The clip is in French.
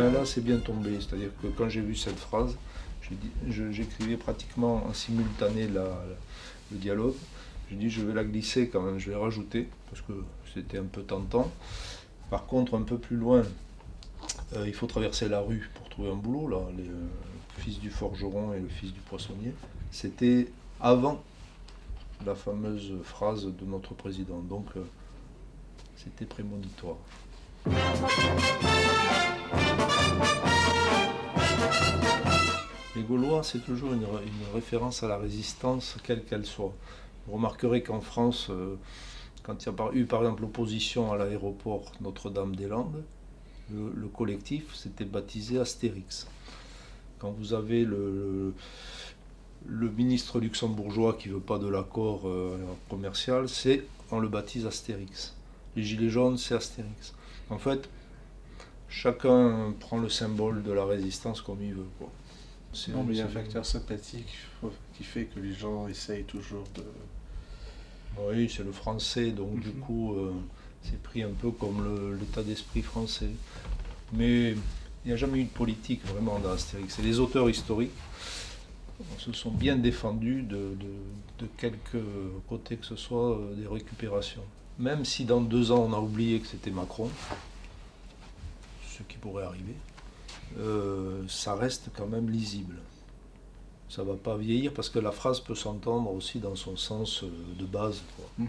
Ben là, c'est bien tombé. C'est-à-dire que quand j'ai vu cette phrase, j'écrivais pratiquement en simultané le dialogue. J'ai dit, je vais la glisser quand même, je vais rajouter, parce que c'était un peu tentant. Par contre, un peu plus loin, il faut traverser la rue pour trouver un boulot, là, le fils du forgeron et le fils du poissonnier. C'était avant la fameuse phrase de notre président. Donc, c'était prémonitoire. Les Gaulois, c'est toujours une référence à la résistance, quelle qu'elle soit. Vous remarquerez qu'en France, quand il y a eu par exemple l'opposition à l'aéroport Notre-Dame-des-Landes, le collectif s'était baptisé Astérix. Quand vous avez le ministre luxembourgeois qui ne veut pas de l'accord commercial, on le baptise Astérix. Les gilets jaunes, c'est Astérix. En fait, chacun prend le symbole de la résistance comme il veut, quoi. Non, mais il y a un facteur sympathique qui fait que les gens essayent toujours de... Oui, c'est le français, donc du coup, c'est pris un peu comme l'état d'esprit français. Mais il n'y a jamais eu de politique vraiment dans Astérix. Et les auteurs historiques se sont bien défendus de quelque côté que ce soit des récupérations. Même si dans 2 ans on a oublié que c'était Macron, ce qui pourrait arriver, ça reste quand même lisible. Ça ne va pas vieillir parce que la phrase peut s'entendre aussi dans son sens de base, quoi.